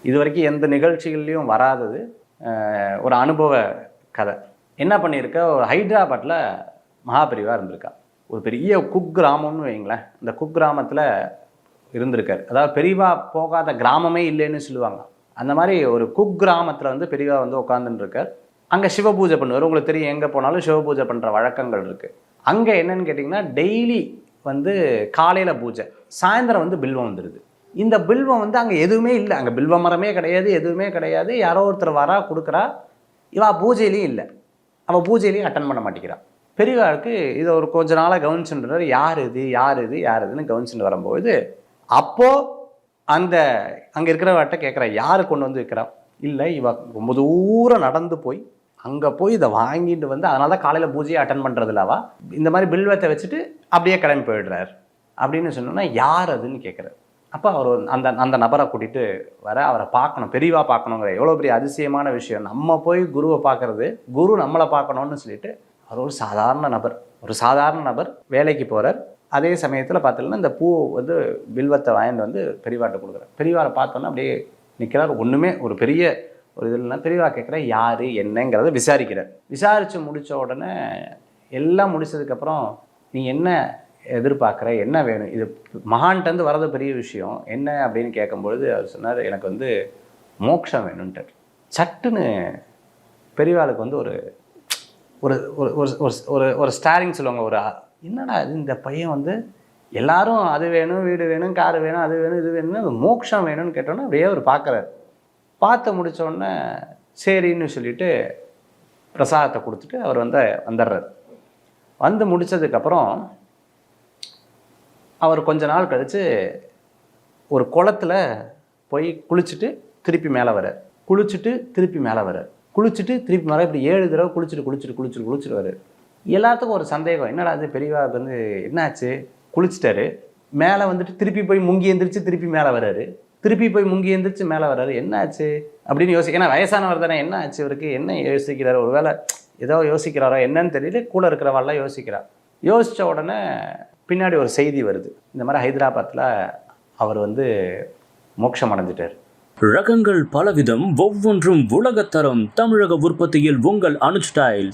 இது வரைக்கும் எந்த நிகழ்ச்சிகள்லையும் வராதது. ஒரு அனுபவ கதை. என்ன பண்ணியிருக்க, ஒரு ஹைதராபாத்தில் மகாபெரிவா இருந்திருக்கா. ஒரு பெரிய குக்கிராமம்னு வைங்களேன். இந்த குக்கிராமத்தில் இருந்திருக்காரு. அதாவது பெரியவா போகாத கிராமமே இல்லைன்னு சொல்லுவாங்க. அந்த மாதிரி ஒரு குக்கிராமத்தில் வந்து பெரியவா வந்து உட்காந்துன்னு இருக்கார். அங்கே சிவ பூஜை பண்ணுவார். உங்களுக்கு தெரியும், எங்கே போனாலும் சிவ பூஜை பண்ணுற வழக்கங்கள் இருக்குது. அங்கே என்னன்னு கேட்டிங்கன்னா, டெய்லி வந்து காலையில் பூஜை, சாயந்தரம் வந்து பில்வம் வந்துடுது. இந்த பில்வம் வந்து அங்கே எதுவுமே இல்லை. அங்கே பில்வ மரமே கிடையாது, எதுவுமே கிடையாது. யாரோ ஒருத்தர் வரா கொடுக்குறா, இவா பூஜையிலையும் இல்லை, அவள் பூஜையிலையும் அட்டன் பண்ண மாட்டேங்கிறான். பெரியவாளுக்கு இதை ஒரு கொஞ்ச நாளாக கவனிச்சுன்றார். யார் இது யார் இது யார் இதுன்னு கவனிச்சுட்டு வரும்போது, அப்போது அந்த அங்கே இருக்கிறவர்கிட்ட கேட்குறா, யார் கொண்டு வந்து வைக்கிறா? இல்லை, இவ ரொம்ப தூரம் நடந்து போய் அங்கே போய் இதை வாங்கிட்டு வந்து, அதனால தான் காலையில் பூஜையை அட்டன் பண்ணுறதில்லவா, இந்த மாதிரி பில்வத்தை வச்சுட்டு அப்படியே கிளம்பி போயிடுறார் அப்படின்னு சொன்னோன்னா, யார் அதுன்னு கேட்குறாரு. அப்போ அவர் அந்த அந்த நபரை கூட்டிகிட்டு வர, அவரை பார்க்கணும், பெரியவா பார்க்கணுங்கிற எவ்வளோ பெரிய அதிசயமான விஷயம். நம்ம போய் குருவை பார்க்குறது, குரு நம்மளை பார்க்கணுன்னு சொல்லிட்டு, அவர் ஒரு சாதாரண நபர் வேலைக்கு போகிறார். அதே சமயத்தில் பார்த்தீங்கன்னா, இந்த பூ வந்து பில்வத்தை வாங்கிட்டு வந்து பெரியவாட்ட கொடுக்குறார். பெரியவாரை பார்த்தோன்னா அப்படியே நிற்கிறார். ஒன்றுமே ஒரு பெரிய ஒரு இதுலனா பெரியவா கேட்குற யார் என்னங்கிறத விசாரிக்கிறார். விசாரித்து முடித்த உடனே எல்லாம் முடிச்சதுக்கப்புறம், நீ என்ன எதிர்பார்க்குற, என்ன வேணும், இது மகான்கிட்டருந்து வர்றது பெரிய விஷயம் என்ன அப்படின்னு கேட்கும்பொழுது அவர் சொன்னார், எனக்கு வந்து மோட்சம் வேணும்ன்ட்டார். சட்டுன்னு பெரியவாளுக்கு வந்து ஒரு ஒரு ஒரு ஒரு ஸ்டாரிங் சொல்லுவாங்க, ஒரு என்னடா இது, இந்த பையன் வந்து எல்லாரும் அது வேணும், வீடு வேணும், காரு வேணும், அது வேணும், இது வேணும்னு மோட்சம் வேணும்னு கேட்டோன்னே அப்படியே அவர் பார்க்குறாரு. பார்த்து முடித்தோடனே சரின்னு சொல்லிவிட்டு பிரசாதத்தை கொடுத்துட்டு அவர் வந்து வந்துடுறார். வந்து முடித்ததுக்கப்புறம் அவர் கொஞ்ச நாள் கழித்து ஒரு குளத்தில் போய் குளிச்சுட்டு திருப்பி மேலே வர்றார். குளிச்சுட்டு திருப்பி மேலே வர்றார். குளிச்சுட்டு திருப்பி மேலே இப்படி 7 தடவை குளிச்சுட்டு வர்றார். எல்லாத்துக்கும் ஒரு சந்தேகம், என்னடா அது பெரியவாவுக்கு வந்து என்னாச்சு, குளிச்சுட்டாரு, மேலே வந்துட்டு திருப்பி போய் முங்கி எந்திரிச்சு திருப்பி மேலே வர்றாரு, திருப்பி போய் முங்கி எந்திரிச்சு மேலே வர்றாரு, என்ன ஆச்சு அப்படின்னு ஏன்னா வயசானவர் தானே, என்ன ஆச்சு இவருக்கு, என்ன யோசிக்கிறாரு, ஒரு வேளை ஏதோ யோசிக்கிறாரோ என்னன்னு தெரியல, கூட இருக்கிறவாள்லாம் யோசிக்கிறார். யோசித்த உடனே பின்னாடி ஒரு செய்தி வருது, இந்த மாதிரி ஹைதராபாத்தில் அவர் வந்து மோட்சம் அடைஞ்சிட்டார். ரகங்கள் பலவிதம், ஒவ்வொன்றும் உலகத்தரம். தமிழக உற்பத்தியில் உங்கள் அனுஜ் டைல்ஸ்.